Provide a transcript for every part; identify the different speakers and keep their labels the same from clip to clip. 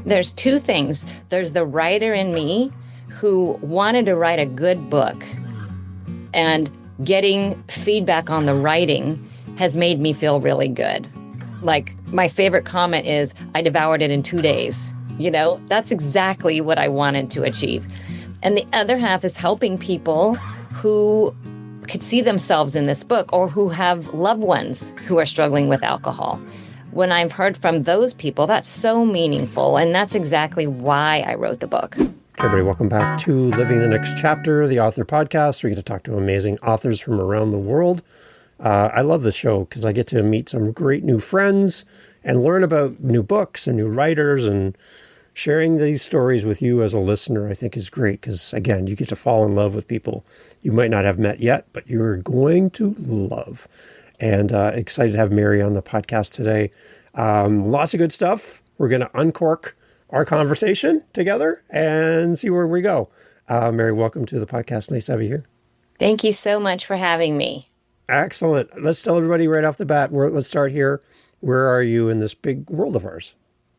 Speaker 1: There's two things. There's the writer in me who wanted to write a good book, and getting feedback on the writing has made me feel really good. Like, my favorite comment is, I devoured it in 2 days. That's exactly what I wanted to achieve. And the other half is helping people who could see themselves in this book or who have loved ones who are struggling with alcohol. When I've heard from those people, that's so meaningful. And that's exactly why I wrote the book.
Speaker 2: Okay, everybody, welcome back to Living the Next Chapter, the author podcast. We get to talk to amazing authors from around the world. I love this show because I get to meet some great new friends and learn about new books and new writers, and sharing these stories with you as a listener, I think, is great because, again, you get to fall in love with people you might not have met yet, but you're going to love. And excited to have Mary on the podcast today. Lots of good stuff. We're going to uncork our conversation together and see where we go. Mary, welcome to the podcast. Nice to have you here.
Speaker 1: Thank you so much for having me.
Speaker 2: Excellent. Let's tell everybody right off the bat. Let's start here. Where are you in this big world of ours?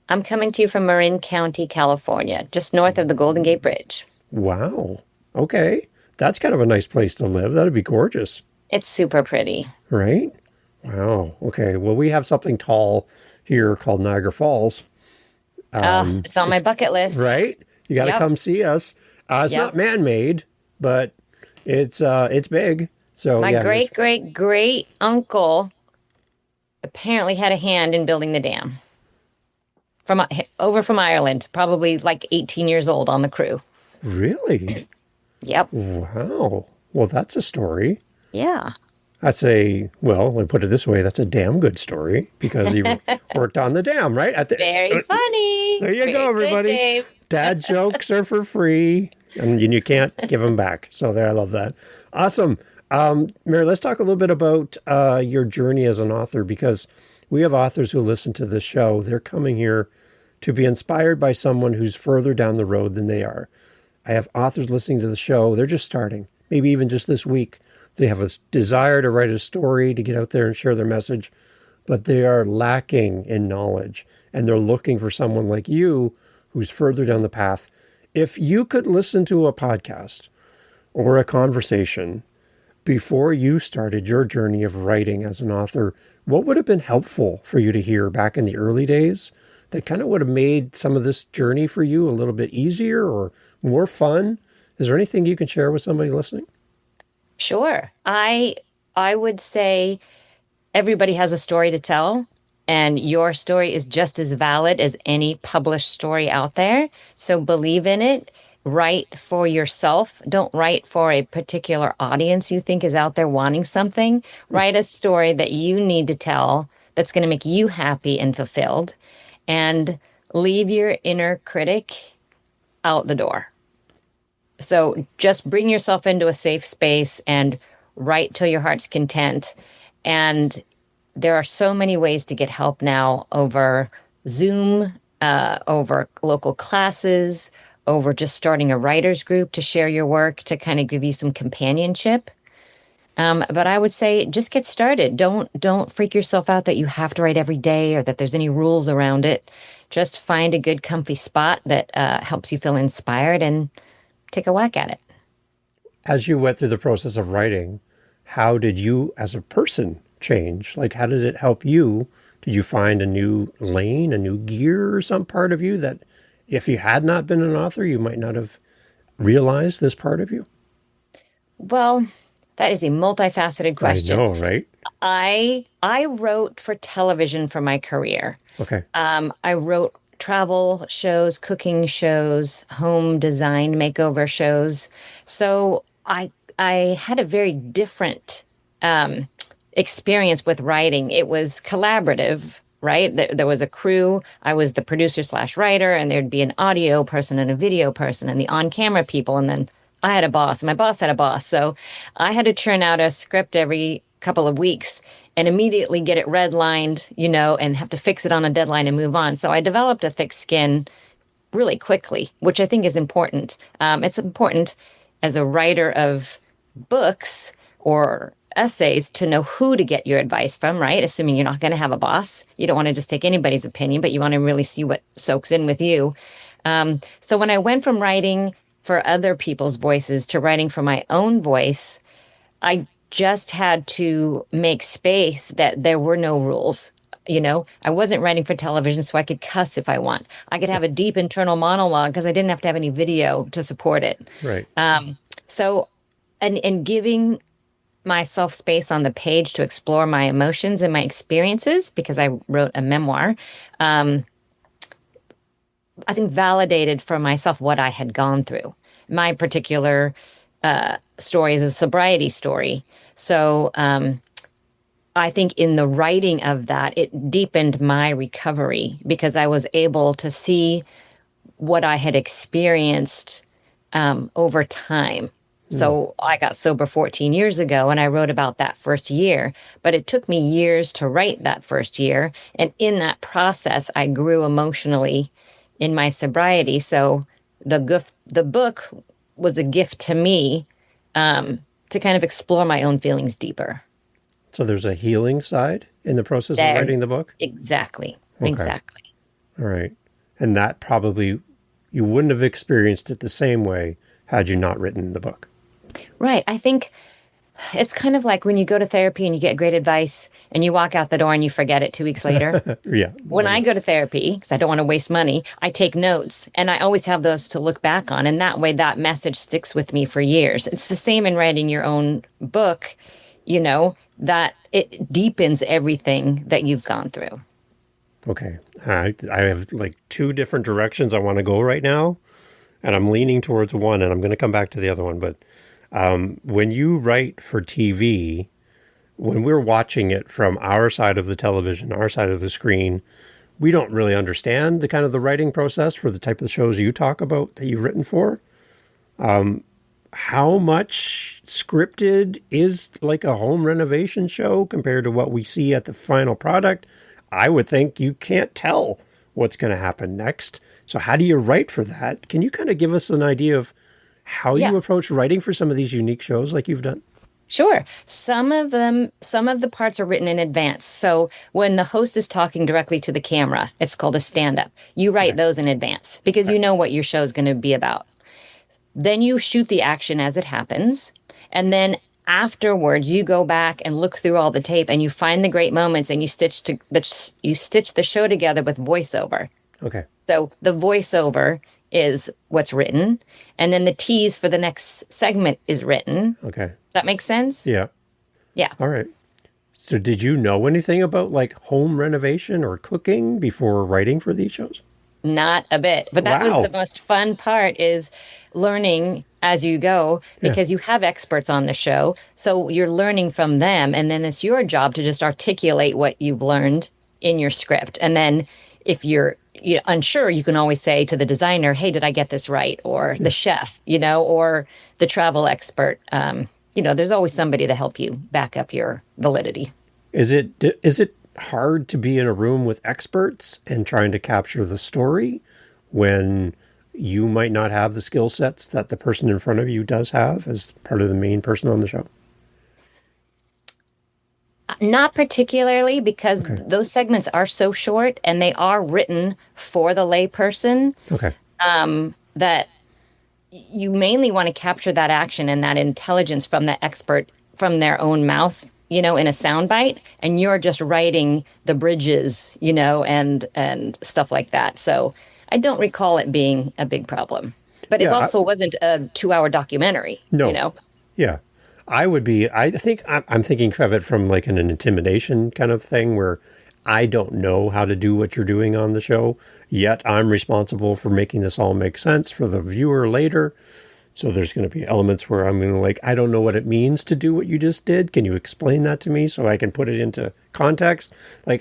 Speaker 1: I'm coming to you from Marin County, California, just north of the Golden Gate Bridge.
Speaker 2: Wow. Okay. That's kind of a nice place to live. That'd be gorgeous.
Speaker 1: It's super pretty.
Speaker 2: Right? Wow. Okay. Well, we have something tall here called Niagara Falls.
Speaker 1: It's on my bucket list.
Speaker 2: Right? You got to come see us. It's not man-made, but it's big. So
Speaker 1: my great uncle apparently had a hand in building the dam. From Ireland, probably like 18 years old on the crew.
Speaker 2: Really?
Speaker 1: Yep.
Speaker 2: Wow. Well, that's a story.
Speaker 1: Yeah.
Speaker 2: Let me put it this way. That's a damn good story because you worked on the dam, right?
Speaker 1: Very funny.
Speaker 2: There you go, everybody.
Speaker 1: Good,
Speaker 2: Dad jokes are for free, and you can't give them back. So there, I love that. Awesome. Mary, let's talk a little bit about your journey as an author, because we have authors who listen to this show. They're coming here to be inspired by someone who's further down the road than they are. I have authors listening to the show. They're just starting, maybe even just this week. They have a desire to write a story, to get out there and share their message, but they are lacking in knowledge, and they're looking for someone like you who's further down the path. If you could listen to a podcast or a conversation before you started your journey of writing as an author, what would have been helpful for you to hear back in the early days that kind of would have made some of this journey for you a little bit easier or more fun? Is there anything you can share with somebody listening?
Speaker 1: Sure. I would say everybody has a story to tell, and your story is just as valid as any published story out there. So believe in it. Write for yourself. Don't write for a particular audience you think is out there wanting something. Write a story that you need to tell that's going to make you happy and fulfilled, and leave your inner critic out the door. So just bring yourself into a safe space and write till your heart's content. And there are so many ways to get help now, over Zoom, over local classes, over just starting a writer's group to share your work, to kind of give you some companionship. But I would say just get started. Don't freak yourself out that you have to write every day or that there's any rules around it. Just find a good, comfy spot that helps you feel inspired and take a whack at it.
Speaker 2: As you went through the process of writing, how did you as a person change? Like, how did it help you? Did you find a new lane, a new gear, or some part of you that if you had not been an author, you might not have realized this part of you?
Speaker 1: Well, that is a multifaceted question.
Speaker 2: I know, right?
Speaker 1: I wrote for television for my career.
Speaker 2: Okay.
Speaker 1: I wrote travel shows, cooking shows, home design makeover shows. So I had a very different experience with writing. It was collaborative, right? There was a crew. I was the producer / writer, and there'd be an audio person and a video person and the on-camera people. And then I had a boss, and my boss had a boss. So I had to churn out a script every couple of weeks and immediately get it redlined, and have to fix it on a deadline and move on. So I developed a thick skin really quickly, which I think is important. It's important as a writer of books or essays to know who to get your advice from, right? Assuming you're not going to have a boss. You don't want to just take anybody's opinion, but you want to really see what soaks in with you. So when I went from writing for other people's voices to writing for my own voice, I just had to make space that there were no rules. I wasn't writing for television, so I could cuss if I want. I could have a deep internal monologue because I didn't have to have any video to support it.
Speaker 2: Right.
Speaker 1: So, and giving myself space on the page to explore my emotions and my experiences, because I wrote a memoir, I think validated for myself what I had gone through. My particular story is a sobriety story. So I think in the writing of that, it deepened my recovery because I was able to see what I had experienced over time. So I got sober 14 years ago and I wrote about that first year, but it took me years to write that first year. And in that process, I grew emotionally in my sobriety. So the book was a gift to me to kind of explore my own feelings deeper.
Speaker 2: So there's a healing side in the process of writing the book?
Speaker 1: Exactly.
Speaker 2: Okay.
Speaker 1: Exactly.
Speaker 2: All right. And that probably, you wouldn't have experienced it the same way had you not written the book.
Speaker 1: Right. I think it's kind of like when you go to therapy and you get great advice and you walk out the door and you forget it 2 weeks later.
Speaker 2: Yeah.
Speaker 1: When I go to therapy, because I don't want to waste money, I take notes and I always have those to look back on. And that way, that message sticks with me for years. It's the same in writing your own book, that it deepens everything that you've gone through.
Speaker 2: Okay. I have like two different directions I want to go right now, and I'm leaning towards one, and I'm going to come back to the other one. But when you write for TV, when we're watching it from our side of the television, our side of the screen, we don't really understand the kind of the writing process for the type of shows you talk about that you've written for. How much scripted is like a home renovation show compared to what we see at the final product? I would think you can't tell what's going to happen next. So how do you write for that? Can you kind of give us an idea of how you approach writing for some of these unique shows like you've done?
Speaker 1: Sure. Some of the parts are written in advance. So when the host is talking directly to the camera, it's called a stand-up. You write those in advance because you know what your show is going to be about. Then you shoot the action as it happens. And then afterwards, you go back and look through all the tape and you find the great moments and you stitch the show together with voiceover.
Speaker 2: Okay.
Speaker 1: So the voiceover is what's written. And then the tease for the next segment is written.
Speaker 2: Okay.
Speaker 1: Does that make sense?
Speaker 2: Yeah.
Speaker 1: Yeah.
Speaker 2: All right. So did you know anything about like home renovation or cooking before writing for these shows?
Speaker 1: Not a bit. But that was the most fun part is learning as you go because you have experts on the show. So you're learning from them. And then it's your job to just articulate what you've learned in your script. And then if you're unsure, you can always say to the designer, hey, did I get this right? Or the chef, or the travel expert. There's always somebody to help you back up your validity.
Speaker 2: Is it hard to be in a room with experts and trying to capture the story when you might not have the skill sets that the person in front of you does have as part of the main person on the show?
Speaker 1: Not particularly, because those segments are so short and they are written for the layperson.
Speaker 2: Okay.
Speaker 1: That you mainly want to capture that action and that intelligence from the expert from their own mouth, in a soundbite, and you're just writing the bridges, and stuff like that. So I don't recall it being a big problem. But it also wasn't a 2-hour documentary,
Speaker 2: No. Yeah. I think I'm thinking of it from like an intimidation kind of thing where I don't know how to do what you're doing on the show, yet I'm responsible for making this all make sense for the viewer later. So there's going to be elements where I'm going to I don't know what it means to do what you just did. Can you explain that to me so I can put it into context?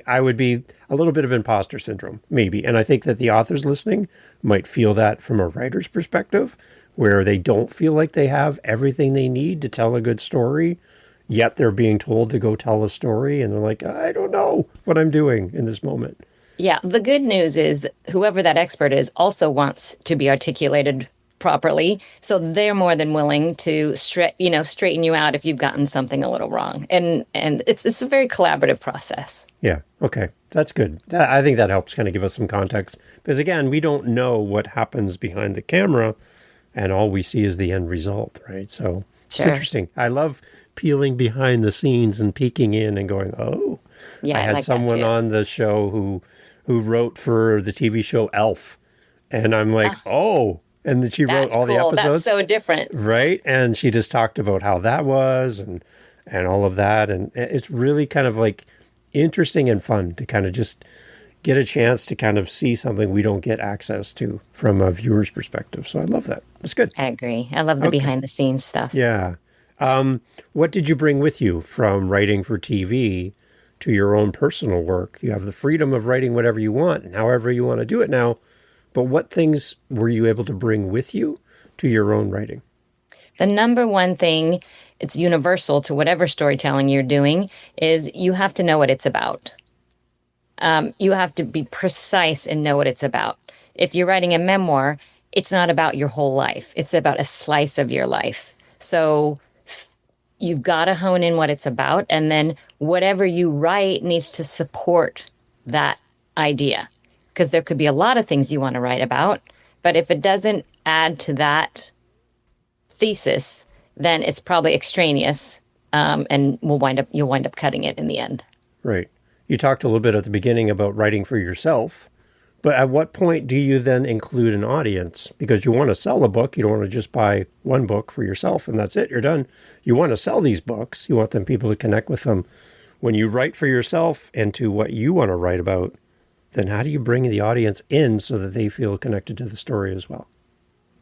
Speaker 2: I would be a little bit of imposter syndrome, maybe. And I think that the authors listening might feel that from a writer's perspective, where they don't feel like they have everything they need to tell a good story, yet they're being told to go tell a story. And they're like, I don't know what I'm doing in this moment. Yeah.
Speaker 1: The good news is that whoever that expert is also wants to be articulated properly. So they're more than willing to straighten you out if you've gotten something a little wrong. And it's a very collaborative process.
Speaker 2: Yeah. Okay. That's good. I think that helps kind of give us some context because again, we don't know what happens behind the camera and all we see is the end result, right? So it's
Speaker 1: Sure.
Speaker 2: interesting. I love peeling behind the scenes and peeking in and going, oh,
Speaker 1: Yeah,
Speaker 2: I
Speaker 1: I
Speaker 2: had
Speaker 1: like that
Speaker 2: someone
Speaker 1: too.
Speaker 2: on the show who wrote for the TV show Elf. And I'm like, oh, and then she wrote
Speaker 1: That's
Speaker 2: all the
Speaker 1: cool. That's
Speaker 2: episodes,
Speaker 1: so different.
Speaker 2: right? And she just talked about how that was and all of that. And it's really kind of like interesting and fun to kind of just get a chance to kind of see something we don't get access to from a viewer's perspective. So I love that. That's good.
Speaker 1: I agree. I love the
Speaker 2: Okay.
Speaker 1: behind the scenes stuff.
Speaker 2: Yeah. What did you bring with you from writing for TV to your own personal work? You have the freedom of writing whatever you want and however you want to do it now. But what things were you able to bring with you to your own writing?
Speaker 1: The number one thing, it's universal to whatever storytelling you're doing, is you have to know what it's about. You have to be precise and know what it's about. If you're writing a memoir, it's not about your whole life. It's about a slice of your life. So you've got to hone in what it's about, and then whatever you write needs to support that idea. Because there could be a lot of things you want to write about, but if it doesn't add to that thesis, then it's probably extraneous, and you'll wind up cutting it in the end.
Speaker 2: Right. You talked a little bit at the beginning about writing for yourself, but at what point do you then include an audience? Because you want to sell a book. You don't want to just buy one book for yourself and that's it. You're done. You want to sell these books. You want them people to connect with them. When you write for yourself and to what you want to write about, then how do you bring the audience in so that they feel connected to the story as well?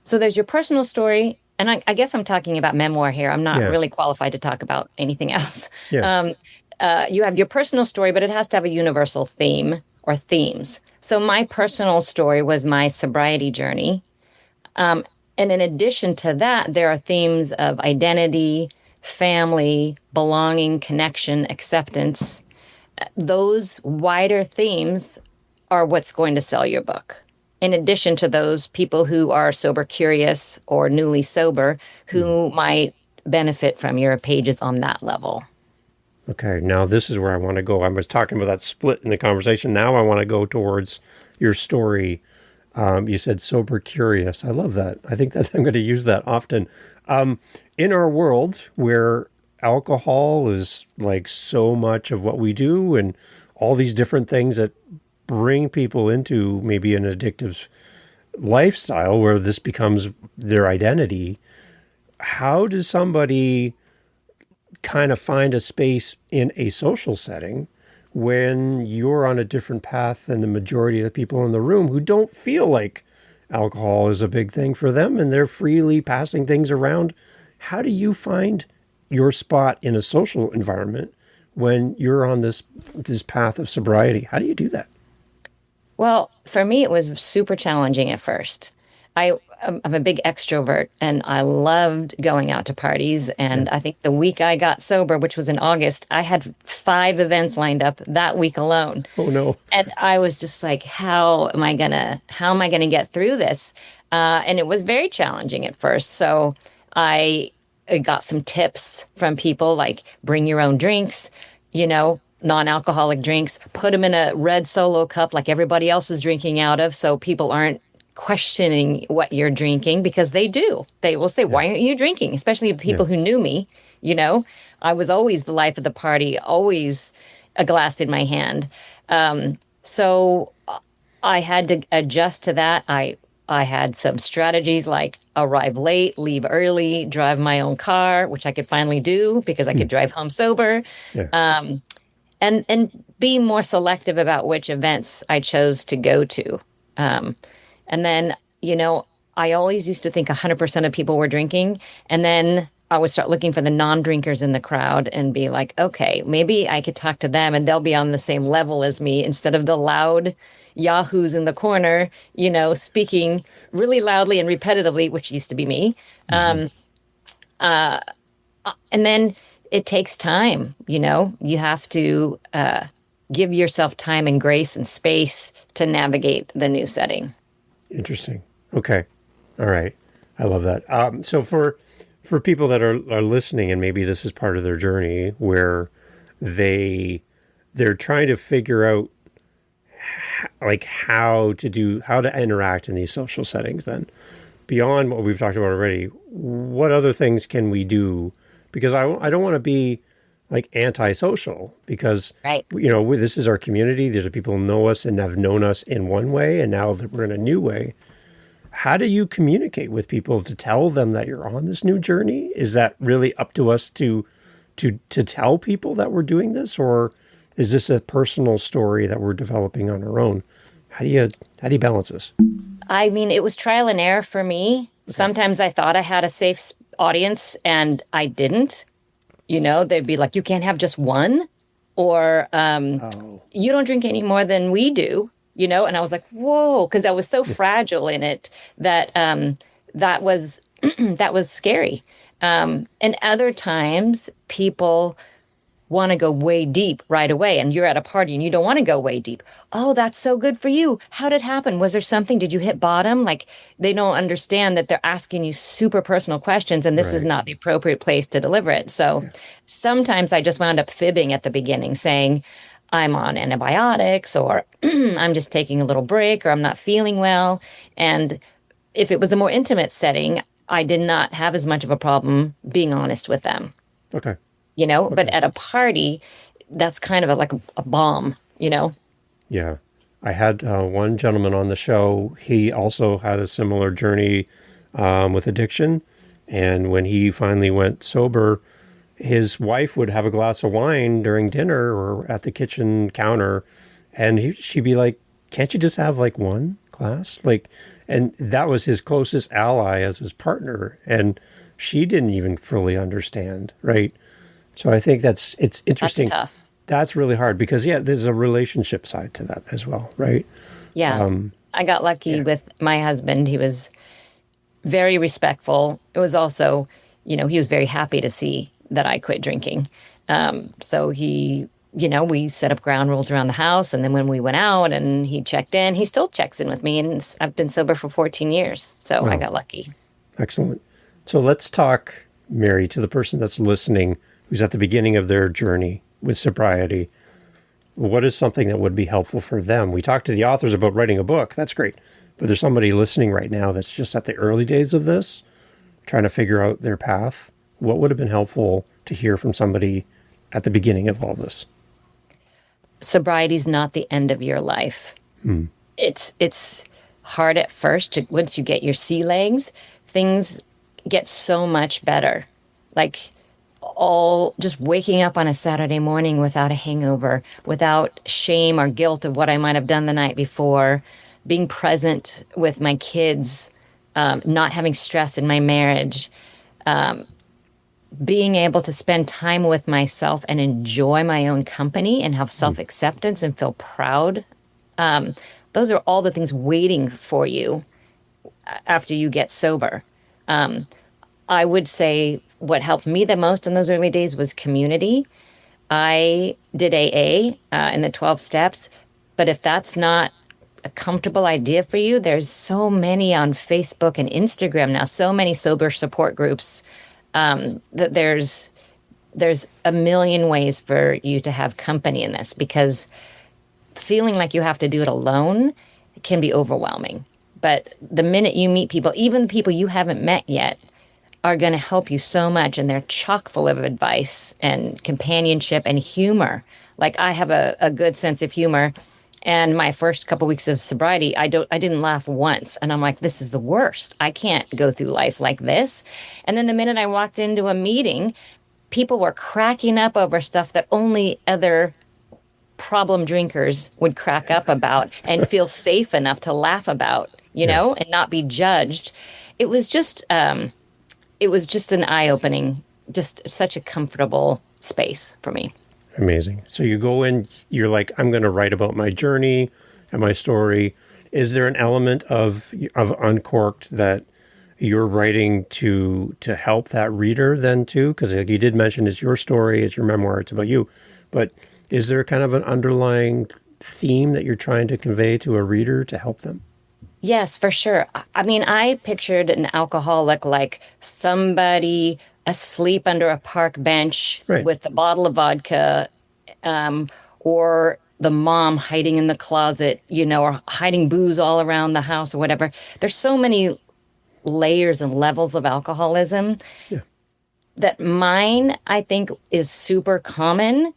Speaker 1: So there's your personal story, and I guess I'm talking about memoir here. I'm not
Speaker 2: Yeah.
Speaker 1: really qualified to talk about anything else.
Speaker 2: Yeah.
Speaker 1: You have your personal story, but it has to have a universal theme or themes. So my personal story was my sobriety journey. And in addition to that, there are themes of identity, family, belonging, connection, acceptance. Those wider themes are what's going to sell your book. In addition to those people who are sober curious or newly sober who might benefit from your pages on that level.
Speaker 2: Okay, now this is where I want to go. I was talking about that split in the conversation. Now I want to go towards your story. You said sober curious. I love that. I think that I'm going to use that often. In our world where alcohol is like so much of what we do and all these different things that bring people into maybe an addictive lifestyle where this becomes their identity, how does somebody kind of find a space in a social setting when you're on a different path than the majority of the people in the room who don't feel like alcohol is a big thing for them and they're freely passing things around? How do you find your spot in a social environment when you're on this path of sobriety? How do you do that?
Speaker 1: Well, for me, it was super challenging at first. I'm a big extrovert and I loved going out to parties. And I think the week I got sober, which was in August, I had 5 events lined up that week alone.
Speaker 2: Oh no.
Speaker 1: And I was just like, how am I gonna get through this? And it was very challenging at first. So I got some tips from people like bring your own drinks, non-alcoholic drinks, put them in a red Solo cup like everybody else is drinking out of, so people aren't questioning what you're drinking because they do. They will say, why aren't you drinking? Especially people who knew me, I was always the life of the party, always a glass in my hand. So I had to adjust to that. I had some strategies like arrive late, leave early, drive my own car, which I could finally do because I could drive home sober.
Speaker 2: Yeah.
Speaker 1: And be more selective about which events I chose to go to. And then, I always used to think 100% of people were drinking. And then I would start looking for the non-drinkers in the crowd and be like, okay, maybe I could talk to them and they'll be on the same level as me instead of the loud yahoos in the corner, speaking really loudly and repetitively, which used to be me. And then it takes time, you have to give yourself time and grace and space to navigate the new setting.
Speaker 2: Interesting. Okay. All right. I love that. So for people that are listening, and maybe this is part of their journey, where they're trying to figure out like how to interact in these social settings. Then, beyond what we've talked about already, what other things can we do? Because I don't want to be like antisocial, because
Speaker 1: Right.
Speaker 2: this is our community. These are people who know us and have known us in one way, and now that we're in a new way. How do you communicate with people to tell them that you're on this new journey? Is that really up to us to tell people that we're doing this, or is this a personal story that we're developing on our own? How do you balance this?
Speaker 1: I mean, it was trial and error for me. Sometimes I thought I had a safe audience and I didn't. They'd be like, you can't have just one, or
Speaker 2: Oh,
Speaker 1: you don't drink any more than we do, And I was like, whoa, because I was so fragile in it that that was that was scary. And other times people want to go way deep right away, and you're at a party and you don't want to go way deep. Oh, that's so good for you. How did it happen? Was there something? Did you hit bottom? Like, they don't understand that they're asking you super personal questions, and this is
Speaker 2: right.
Speaker 1: not the appropriate place to deliver it. So sometimes I just wound up fibbing at the beginning, saying I'm on antibiotics, or I'm just taking a little break, or I'm not feeling well. And if it was a more intimate setting, I did not have as much of a problem being honest with them.
Speaker 2: Okay.
Speaker 1: But at a party, that's kind of like a bomb.
Speaker 2: Yeah. I had one gentleman on the show. He also had a similar journey with addiction. And when he finally went sober, his wife would have a glass of wine during dinner or at the kitchen counter. And she'd be like, can't you just have like one glass? And that was his closest ally as his partner. And she didn't even fully understand, right? So I think it's
Speaker 1: That's
Speaker 2: interesting.
Speaker 1: tough.
Speaker 2: That's really hard because, there's a relationship side to that as well, right?
Speaker 1: Yeah. I got lucky with my husband. He was very respectful. It was also, he was very happy to see that I quit drinking. So we set up ground rules around the house. And then when we went out and he checked in, he still checks in with me. And I've been sober for 14 years. So I
Speaker 2: Wow.
Speaker 1: got lucky.
Speaker 2: Excellent. So let's talk, Mary, to the person that's listening who's at the beginning of their journey with sobriety. What is something that would be helpful for them? We talked to the authors about writing a book. That's great. But there's somebody listening right now that's just at the early days of this, trying to figure out their path. What would have been helpful to hear from somebody at the beginning of all this?
Speaker 1: Sobriety's not the end of your life. It's hard at first. Once you get your sea legs, things get so much better. Like, all just waking up on a Saturday morning without a hangover, without shame or guilt of what I might have done the night before, being present with my kids, not having stress in my marriage, being able to spend time with myself and enjoy my own company and have self-acceptance and feel proud. Those are all the things waiting for you after you get sober. I would say what helped me the most in those early days was community. I did AA in the 12 steps, but if that's not a comfortable idea for you, there's so many on Facebook and Instagram now, so many sober support groups, that there's a million ways for you to have company in this, because feeling like you have to do it alone can be overwhelming. But the minute you meet people, even people you haven't met yet, are going to help you so much, and they're chock full of advice and companionship and humor. Like, I have a good sense of humor, and my first couple weeks of sobriety, I didn't laugh once, and I'm like, this is the worst. I can't go through life like this. And then the minute I walked into a meeting, people were cracking up over stuff that only other problem drinkers would crack up about and feel safe enough to laugh about, and not be judged. It was just an eye-opening, just such a comfortable space for me.
Speaker 2: Amazing. So you go in, you're like, I'm going to write about my journey and my story. Is there an element of Uncorked that you're writing to help that reader then too? Because like you did mention, it's your story, it's your memoir, it's about you. But is there kind of an underlying theme that you're trying to convey to a reader to help them?
Speaker 1: Yes, for sure. I mean, I pictured an alcoholic like somebody asleep under a park bench
Speaker 2: Right.
Speaker 1: with a bottle of vodka, or the mom hiding in the closet, or hiding booze all around the house or whatever. There's so many layers and levels of alcoholism
Speaker 2: Yeah.
Speaker 1: that mine, I think, is super common,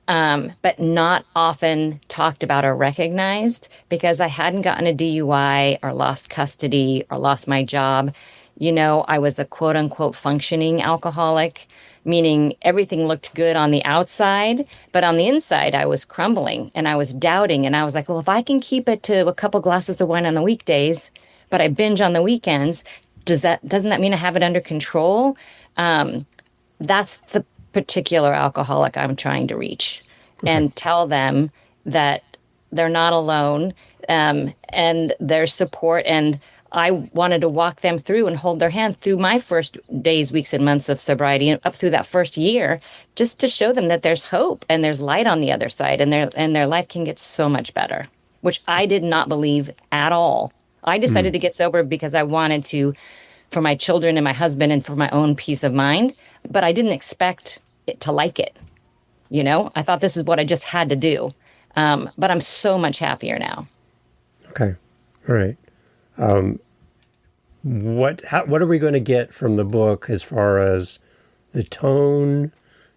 Speaker 1: but not often talked about or recognized because I hadn't gotten a DUI or lost custody or lost my job. I was a quote unquote functioning alcoholic, meaning everything looked good on the outside, but on the inside, I was crumbling and I was doubting. And I was like, well, if I can keep it to a couple glasses of wine on the weekdays, but I binge on the weekends, doesn't that mean I have it under control? That's the particular alcoholic I'm trying to reach
Speaker 2: Okay.
Speaker 1: and tell them that they're not alone, and there's support. And I wanted to walk them through and hold their hand through my first days, weeks, and months of sobriety and up through that first year, just to show them that there's hope and there's light on the other side, and their life can get so much better, which I did not believe at all. I
Speaker 2: Mm.
Speaker 1: decided to get sober because I wanted to, for my children and my husband and for my own peace of mind, but I didn't expect it to like it. I thought this is what I just had to do. But I'm so much happier now.
Speaker 2: Okay. All right. What are we going to get from the book as far as the tone,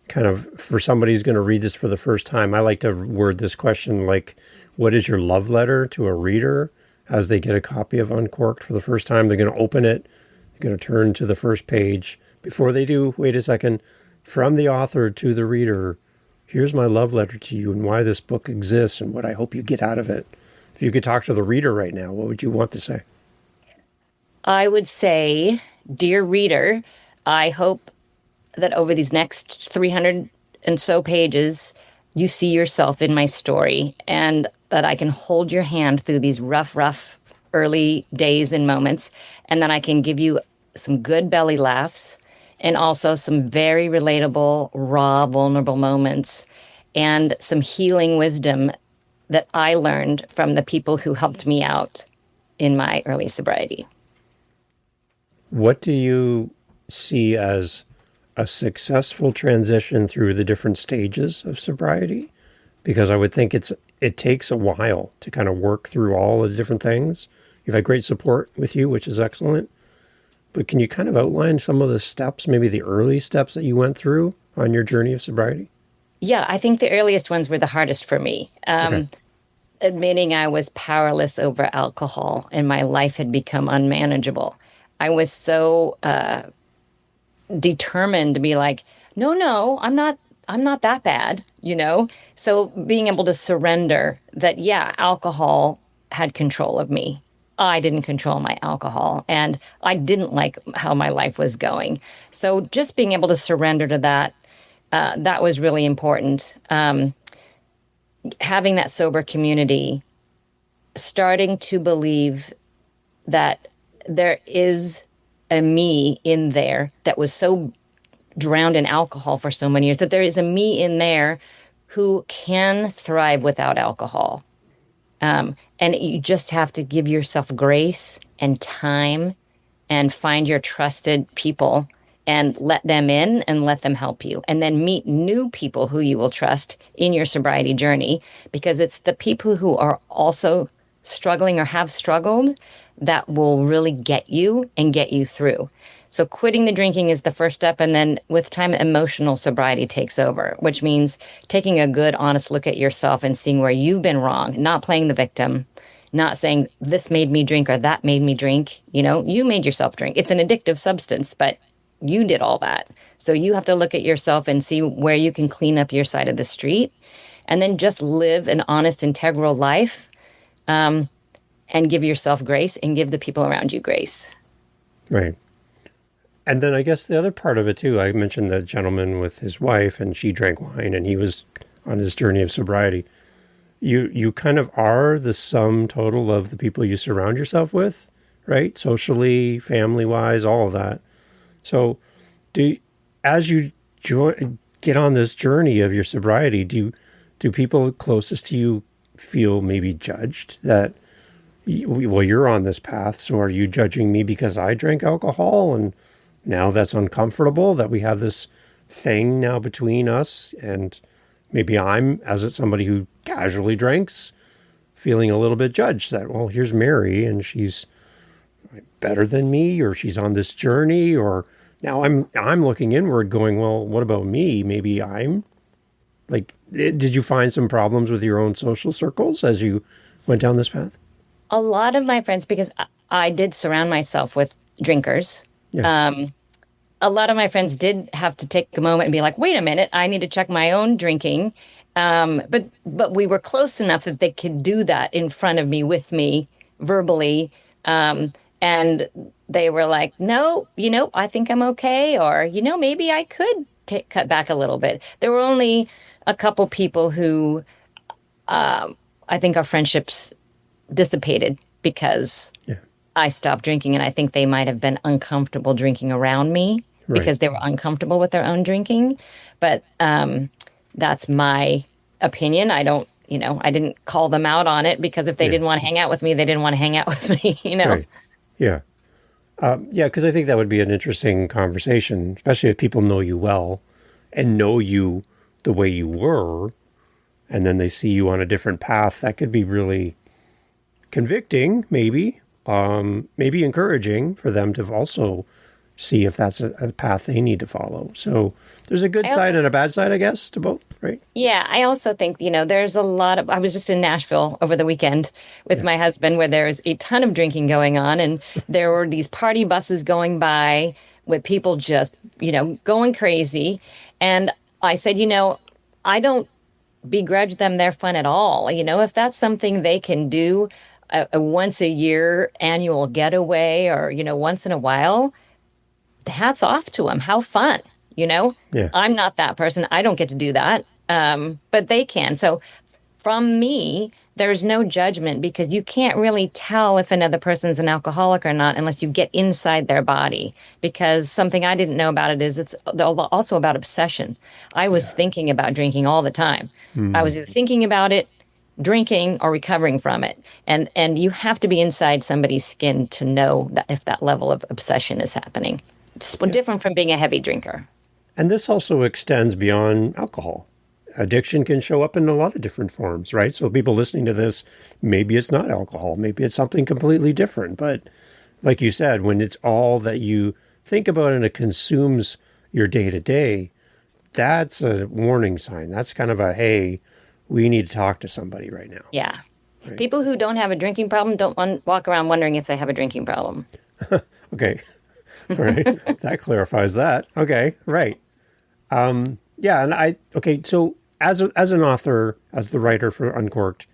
Speaker 2: kind of for somebody who's going to read this for the first time? I like to word this question like, what is your love letter to a reader as they get a copy of Uncorked for the first time? They're going to open it. They're going to turn to the first page. Before they do, wait a second. From the author to the reader, here's my love letter to you and why this book exists and what I hope you get out of it. If you could talk to the reader right now, what would you want to say?
Speaker 1: I would say, dear reader, I hope that over these next 300 and so pages, you see yourself in my story and that I can hold your hand through these rough early days and moments, and that I can give you some good belly laughs and also some very relatable, raw, vulnerable moments and some healing wisdom that I learned from the people who helped me out in my early sobriety.
Speaker 2: What do you see as a successful transition through the different stages of sobriety? Because I would think it takes a while to kind of work through all the different things. You've had great support with you, which is excellent. But can you kind of outline some of the steps, maybe the early steps that you went through on your journey of sobriety?
Speaker 1: Yeah, I think the earliest ones were the hardest for me.
Speaker 2: Okay.
Speaker 1: Admitting I was powerless over alcohol and my life had become unmanageable. I was so determined to be like, no, I'm not that bad. So being able to surrender that, yeah, alcohol had control of me. I didn't control my alcohol and I didn't like how my life was going. So just being able to surrender to that, that was really important. Having that sober community, starting to believe that there is a me in there that was so drowned in alcohol for so many years, that there is a me in there who can thrive without alcohol. And you just have to give yourself grace and time and find your trusted people and let them in and let them help you. And then meet new people who you will trust in your sobriety journey, because it's the people who are also struggling or have struggled that will really get you and get you through. So quitting the drinking is the first step. And then with time, emotional sobriety takes over, which means taking a good, honest look at yourself and seeing where you've been wrong, not playing the victim, not saying this made me drink or that made me drink. You made yourself drink. It's an addictive substance, but you did all that. So you have to look at yourself and see where you can clean up your side of the street and then just live an honest, integral life, and give yourself grace and give the people around you grace.
Speaker 2: Right. And then I guess the other part of it too, I mentioned the gentleman with his wife and she drank wine and he was on his journey of sobriety. You kind of are the sum total of the people you surround yourself with, right? Socially, family wise, all of that. So as you get on this journey of your sobriety, do people closest to you feel maybe judged that well, you're on this path, so are you judging me because I drank alcohol and now that's uncomfortable that we have this thing now between us, and maybe I'm, as somebody who casually drinks, feeling a little bit judged that, well, here's Mary and she's better than me, or she's on this journey, or now I'm looking inward going, well, what about me? Maybe I'm like, did you find some problems with your own social circles as you went down this path?
Speaker 1: A lot of my friends, because I did surround myself with drinkers.
Speaker 2: Yeah.
Speaker 1: A lot of my friends did have to take a moment and be like, wait a minute, I need to check my own drinking. But we were close enough that they could do that in front of me, with me, verbally. And they were like, no, I think I'm okay. Or, maybe I could cut back a little bit. There were only a couple people who I think our friendships dissipated because
Speaker 2: Yeah.
Speaker 1: I stopped drinking. And I think they might have been uncomfortable drinking around me because
Speaker 2: Right.
Speaker 1: they were uncomfortable with their own drinking. But that's my opinion. I don't, I didn't call them out on it, because if they
Speaker 2: Yeah.
Speaker 1: didn't want to hang out with me, they didn't want to hang out with me.
Speaker 2: Right. Yeah. Yeah, because I think that would be an interesting conversation, especially if people know you well and know you the way you were, and then they see you on a different path. That could be really convicting, maybe encouraging for them to also see if that's a path they need to follow. So there's a good
Speaker 1: I
Speaker 2: side
Speaker 1: also
Speaker 2: and a bad side, I guess, to both, right?
Speaker 1: Yeah, I also think, there's a lot of, I was just in Nashville over the weekend with
Speaker 2: Yeah.
Speaker 1: my husband, where there's a ton of drinking going on. And there were these party buses going by with people just, going crazy. And I said, I don't begrudge them their fun at all. If that's something they can do, a once a year annual getaway, or, once in a while, hats off to them. How fun,
Speaker 2: Yeah.
Speaker 1: I'm not that person. I don't get to do that. But they can. So from me, there's no judgment, because you can't really tell if another person's an alcoholic or not unless you get inside their body. Because something I didn't know about it is it's also about obsession. I was thinking about drinking all the time. I was either thinking about it, drinking, or recovering from it. And you have to be inside somebody's skin to know that if that level of obsession is happening. It's different from being a heavy drinker.
Speaker 2: And this also extends beyond alcohol. Addiction can show up in a lot of different forms, right? So people listening to this, maybe it's not alcohol, maybe it's something completely different. But like you said, when it's all that you think about and it consumes your day to day, that's a warning sign. That's kind of a, hey, we need to talk to somebody right now.
Speaker 1: Yeah.
Speaker 2: Right.
Speaker 1: People who don't have a drinking problem don't walk around wondering if they have a drinking problem.
Speaker 2: Okay. All right. That clarifies that. Okay. Right. Yeah. And okay. So as an author, as the writer for Uncorked,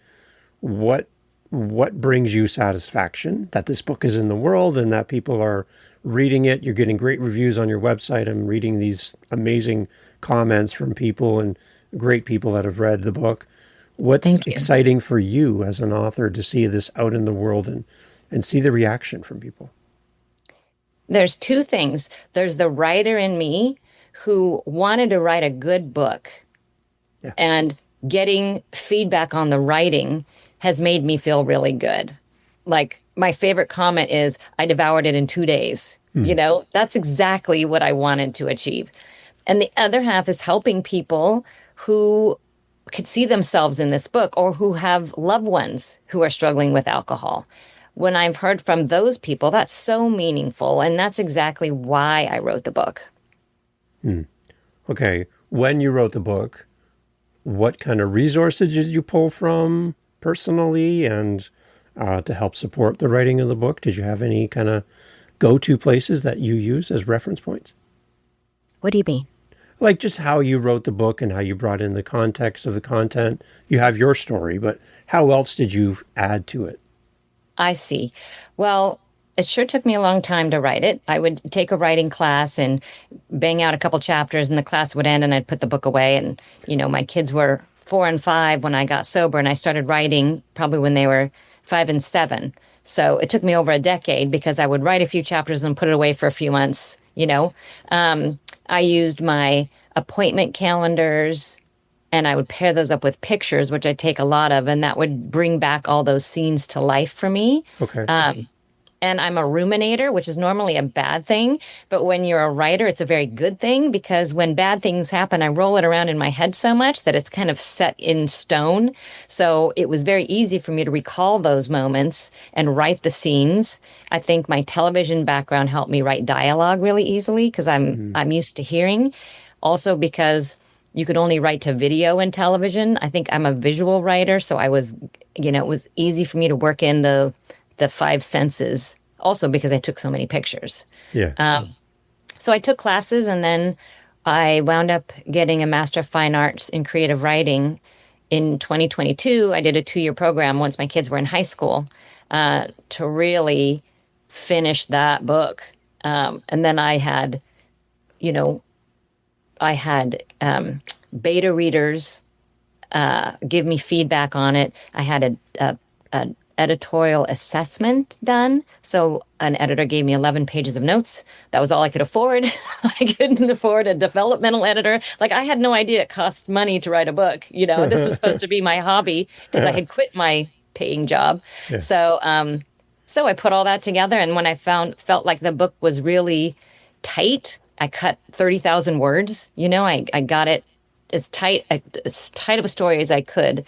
Speaker 2: what brings you satisfaction that this book is in the world and that people are reading it? You're getting great reviews on your website. I'm reading these amazing comments from people and great people that have read the book. What's
Speaker 1: Thank you.
Speaker 2: exciting for you as an author to see this out in the world and see the reaction from people?
Speaker 1: There's two things. There's the writer in me who wanted to write a good book,
Speaker 2: Yeah.
Speaker 1: and getting feedback on the writing has made me feel really good. Like, my favorite comment is, I devoured it in 2 days. That's exactly what I wanted to achieve. And the other half is helping people who could see themselves in this book, or who have loved ones who are struggling with alcohol. When I've heard from those people, that's so meaningful. And that's exactly why I wrote the book.
Speaker 2: Okay. When you wrote the book, what kind of resources did you pull from personally and to help support the writing of the book? Did you have any kind of go-to places that you use as reference points?
Speaker 1: What do you mean?
Speaker 2: Like just how you wrote the book and how you brought in the context of the content. You have your story, but how else did you add to it?
Speaker 1: I see. Well, it sure took me a long time to write it. I would take a writing class and bang out a couple chapters, and the class would end and I'd put the book away. And, my kids were 4 and 5 when I got sober, and I started writing probably when they were 5 and 7. So it took me over a decade, because I would write a few chapters and put it away for a few months. I used my appointment calendars and I would pair those up with pictures, which I take a lot of, and that would bring back all those scenes to life for me.
Speaker 2: Okay.
Speaker 1: And I'm a ruminator, which is normally a bad thing. But when you're a writer, it's a very good thing because when bad things happen, I roll it around in my head so much that it's kind of set in stone. So it was very easy for me to recall those moments and write the scenes. I think my television background helped me write dialogue really easily because I'm used to hearing. Also because you could only write to video and television. I think I'm a visual writer, so I was, it was easy for me to work in the five senses. Also because I took so many pictures.
Speaker 2: Yeah.
Speaker 1: So I took classes, and then I wound up getting a Master of Fine Arts in Creative Writing in 2022. I did a 2-year program once my kids were in high school to really finish that book. And then you know, I had beta readers give me feedback on it. I had a editorial assessment done. So an editor gave me 11 pages of notes. That was all I could afford. I couldn't afford a developmental editor. Like I had no idea it cost money to write a book. This was supposed to be my hobby because I had quit my paying job.
Speaker 2: Yeah.
Speaker 1: So I put all that together, and when I felt like the book was really tight, I cut 30,000 words. I got it as tight of a story as I could.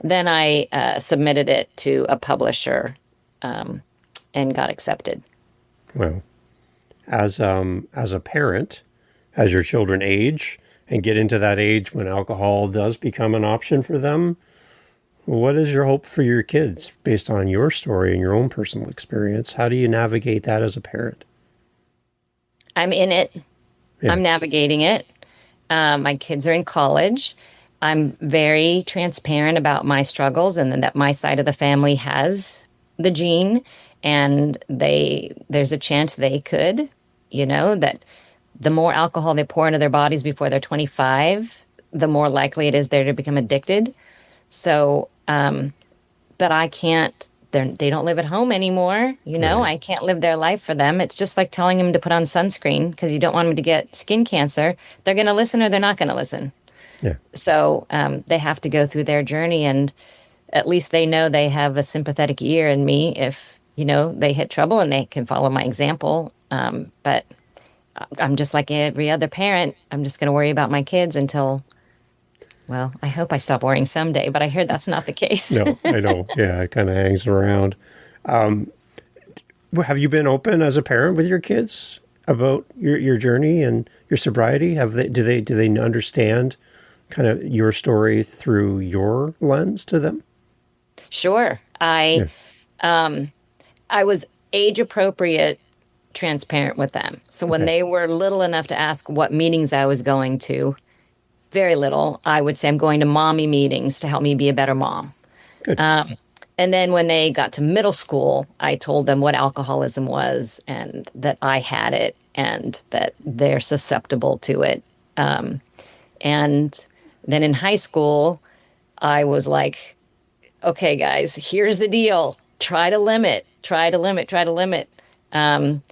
Speaker 1: Then I submitted it to a publisher and got accepted.
Speaker 2: Well, as a parent, as your children age and get into that age when alcohol does become an option for them, what is your hope for your kids based on your story and your own personal experience? How do you navigate that as a parent?
Speaker 1: I'm in it.
Speaker 2: Yeah.
Speaker 1: I'm navigating it. My kids are in college. I'm very transparent about my struggles and that my side of the family has the gene, and there's a chance they could, that the more alcohol they pour into their bodies before they're 25, the more likely it is they're to become addicted. So, but I can't, they don't live at home anymore.
Speaker 2: Right.
Speaker 1: I can't live their life for them. It's just like telling them to put on sunscreen because you don't want them to get skin cancer. They're going to listen or they're not going to listen.
Speaker 2: Yeah.
Speaker 1: So they have to go through their journey, and at least they know they have a sympathetic ear in me if, they hit trouble, and they can follow my example. But I'm just like every other parent. I'm just going to worry about my kids until, well, I hope I stop worrying someday, but I hear that's not the case.
Speaker 2: No, I know. Yeah, it kind of hangs around. Have you been open as a parent with your kids about your journey and your sobriety? Do they understand kind of your story through your lens to them?
Speaker 1: Sure. I was age appropriate, transparent with them. So when they were little enough to ask what meetings I was going to, very little, I would say I'm going to mommy meetings to help me be a better mom.
Speaker 2: Good.
Speaker 1: And then when they got to middle school, I told them what alcoholism was and that I had it and that they're susceptible to it. And then in high school, I was like, okay, guys, here's the deal. Try to limit. I'm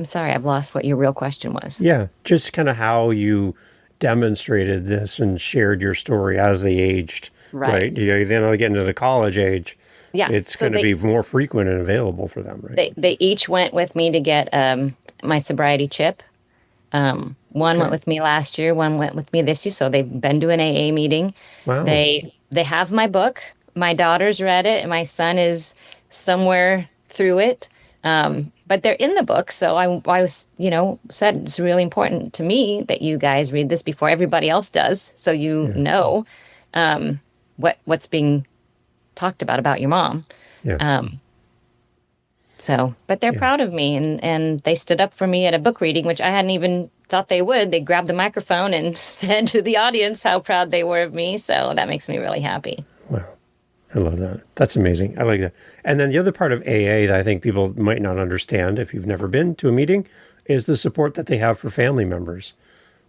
Speaker 1: sorry, I've lost what your real question was.
Speaker 2: Yeah, just kind of how you demonstrated this and shared your story as they aged.
Speaker 1: Right.
Speaker 2: Then they get into the college age.
Speaker 1: Yeah.
Speaker 2: It's
Speaker 1: So
Speaker 2: going to be more frequent and available for them, right?
Speaker 1: they each went with me to get my sobriety chip. One went with me last year, one went with me this year. So they've been to an AA meeting.
Speaker 2: Wow.
Speaker 1: They have my book. My daughter's read it, and my son is somewhere through it. But they're in the book. So I was, said it's really important to me that you guys read this before everybody else does. So know what's being talked about your mom.
Speaker 2: Yeah.
Speaker 1: But they're proud of me, and they stood up for me at a book reading, which I hadn't even thought they would. They grabbed the microphone and said to the audience how proud they were of me. So that makes me really happy.
Speaker 2: Wow. I love that. That's amazing. I like that. And then the other part of AA that I think people might not understand if you've never been to a meeting is the support that they have for family members,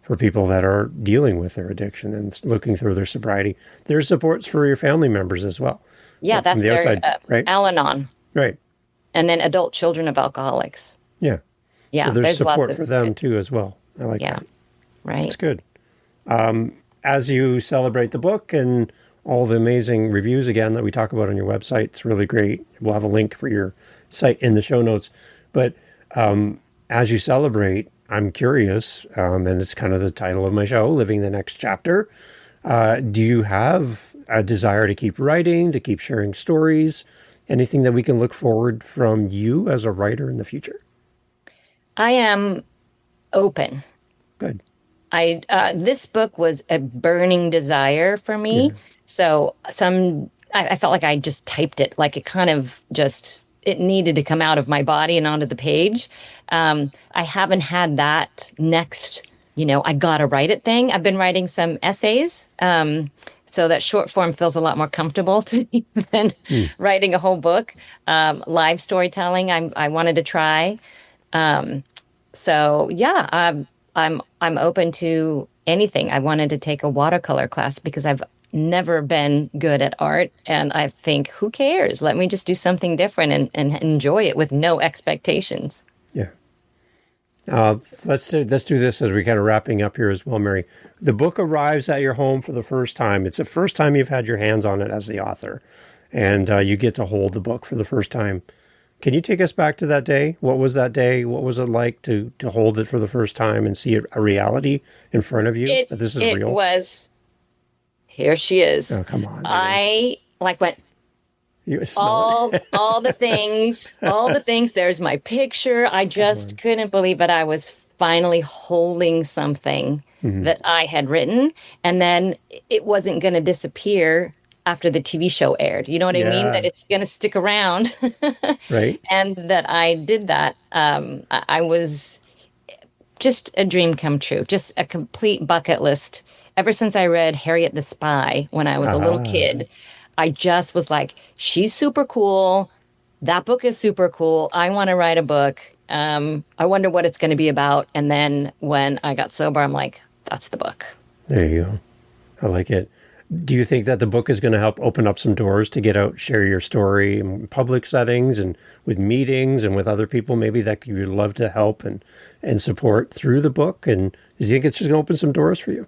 Speaker 2: for people that are dealing with their addiction and looking through their sobriety. There's supports for your family members as well.
Speaker 1: Yeah, that's
Speaker 2: the
Speaker 1: their
Speaker 2: outside, right?
Speaker 1: Al-Anon.
Speaker 2: Right.
Speaker 1: And then adult children of alcoholics.
Speaker 2: Yeah.
Speaker 1: Yeah,
Speaker 2: So there's
Speaker 1: lots
Speaker 2: support
Speaker 1: of
Speaker 2: for them too as well. I like that.
Speaker 1: right?
Speaker 2: It's good. As you celebrate the book and all the amazing reviews again that we talk about on your website, it's really great. We'll have a link for your site in the show notes. But as you celebrate, I'm curious, and it's kind of the title of my show, Living the Next Chapter. Do you have a desire to keep writing, to keep sharing stories? Anything that we can look forward from you as a writer in the future?
Speaker 1: I am open.
Speaker 2: Good.
Speaker 1: This book was a burning desire for
Speaker 2: Yeah.
Speaker 1: me. So I felt like I just typed it, like it kind of just it needed to come out of my body and onto the page. I haven't had that next, I gotta write it thing. I've been writing some essays. So that short form feels a lot more comfortable to me than writing a whole book. Live storytelling, I wanted to try. So yeah, I'm open to anything. I wanted to take a watercolor class because I've never been good at art, and I think, who cares? Let me just do something different and enjoy it with no expectations.
Speaker 2: Yeah. Let's do this as we're kind of wrapping up here as well, Mary. The book arrives at your home for the first time. It's the first time you've had your hands on it as the author, and you get to hold the book for the first time. Can you take us back to that day? What was that day? What was it like to hold it for the first time and see a reality in front of you that this is real?
Speaker 1: It was. Here she is.
Speaker 2: Oh, come on!
Speaker 1: I like went.
Speaker 2: You smell it.
Speaker 1: All the things, all the things. There's my picture. I just couldn't believe that I was finally holding something that I had written, and then it wasn't going to disappear after the TV show aired. You know what I mean?
Speaker 2: Yeah.
Speaker 1: That it's going to stick around,
Speaker 2: Right.
Speaker 1: and that I did that. I was just a dream come true, just a complete bucket list. Ever since I read Harriet the Spy when I was a little kid, I just was like, she's super cool. That book is super cool. I want to write a book. I wonder what it's going to be about. And then when I got sober, I'm like, that's the book.
Speaker 2: There you go. I like it. Do you think that the book is going to help open up some doors to get out, share your story in public settings and with meetings and with other people maybe that you'd love to help and support through the book? And do you think it's just going to open some doors for you?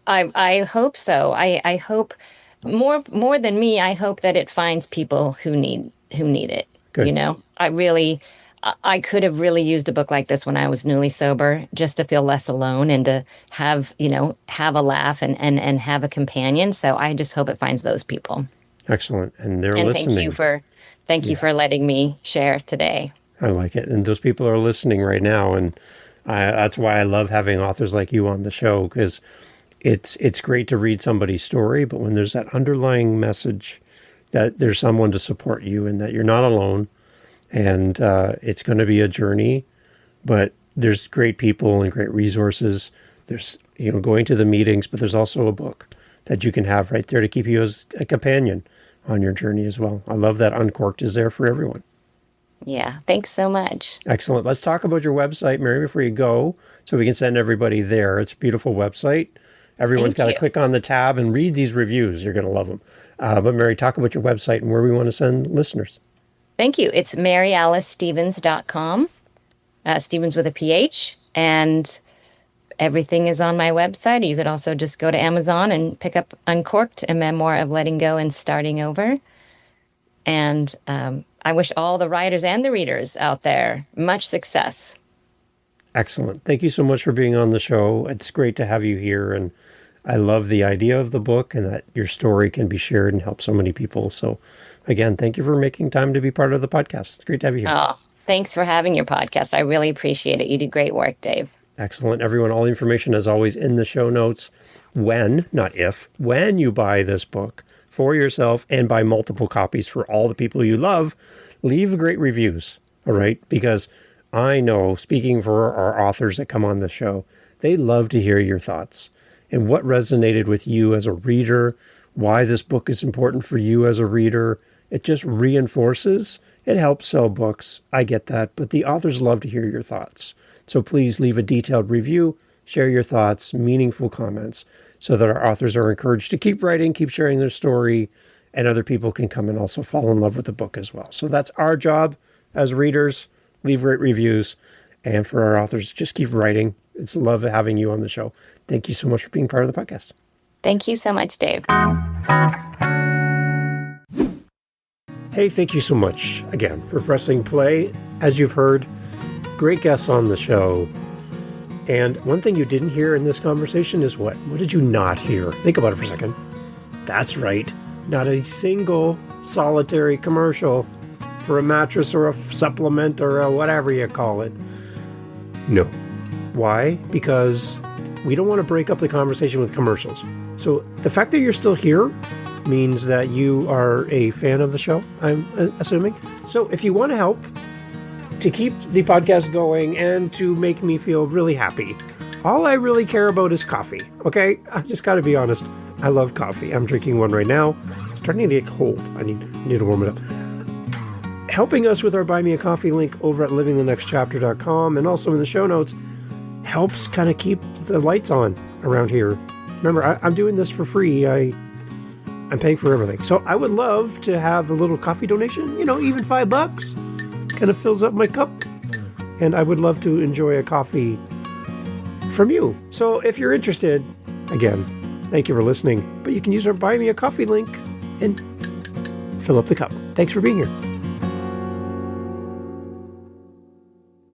Speaker 1: I hope so. I hope more than me. I hope that it finds people who need it.
Speaker 2: Good.
Speaker 1: I could have really used a book like this when I was newly sober, just to feel less alone and to have a laugh and have a companion. So I just hope it finds those people.
Speaker 2: Excellent. And they're
Speaker 1: And
Speaker 2: listening.
Speaker 1: thank you for letting me share today.
Speaker 2: I like it. And those people are listening right now. And that's why I love having authors like you on the show, because it's great to read somebody's story, but when there's that underlying message that there's someone to support you and that you're not alone, and it's going to be a journey, but there's great people and great resources. There's, going to the meetings, but there's also a book that you can have right there to keep you as a companion on your journey as well. I love that Uncorked is there for everyone.
Speaker 1: Yeah, thanks so much.
Speaker 2: Excellent. Let's talk about your website, Mary, before you go, so we can send everybody there. It's a beautiful website. Everyone's got to click on the tab and read these reviews. You're going to love them. But Mary, talk about your website and where we want to send listeners.
Speaker 1: Thank you. It's maryalicestevens.com, Stevens with a PH, and everything is on my website. You could also just go to Amazon and pick up Uncorked, a memoir of letting go and starting over. And I wish all the writers and the readers out there much success.
Speaker 2: Excellent. Thank you so much for being on the show. It's great to have you here. And I love the idea of the book and that your story can be shared and help so many people. So again, thank you for making time to be part of the podcast. It's great to have you here.
Speaker 1: Oh, thanks for having your podcast. I really appreciate it. You do great work, Dave.
Speaker 2: Excellent. Everyone, all the information is always in the show notes. When, not if, when you buy this book for yourself and buy multiple copies for all the people you love, leave great reviews, all right? Because I know, speaking for our authors that come on the show, they love to hear your thoughts and what resonated with you as a reader, why this book is important for you as a reader. It just reinforces. It helps sell books. I get that. But the authors love to hear your thoughts. So please leave a detailed review, share your thoughts, meaningful comments, so that our authors are encouraged to keep writing, keep sharing their story, and other people can come and also fall in love with the book as well. So that's our job as readers. Leave great reviews. And for our authors, just keep writing, It's love having you on the show. Thank you so much for being part of the podcast.
Speaker 1: Thank you so much, Dave.
Speaker 2: Hey, thank you so much again for pressing play. As you've heard, great guests on the show. And one thing you didn't hear in this conversation is what? What did you not hear? Think about it for a second. That's right. Not a single solitary commercial for a mattress or a supplement or a whatever you call it. No. Why? Because we don't want to break up the conversation with commercials. So the fact that you're still here means that you are a fan of the show, I'm assuming. So if you want to help to keep the podcast going and to make me feel really happy, all I really care about is coffee, okay? I just got to be honest. I love coffee. I'm drinking one right now. It's starting to get cold. I need to warm it up. Helping us with our Buy Me a Coffee link over at livingthenextchapter.com and also in the show notes helps kind of keep the lights on around here. Remember, I'm doing this for free. I'm paying for everything. So I would love to have a little coffee donation, even $5 kind of fills up my cup. And I would love to enjoy a coffee from you. So if you're interested, again, thank you for listening. But you can use our Buy Me a Coffee link and fill up the cup. Thanks for being here.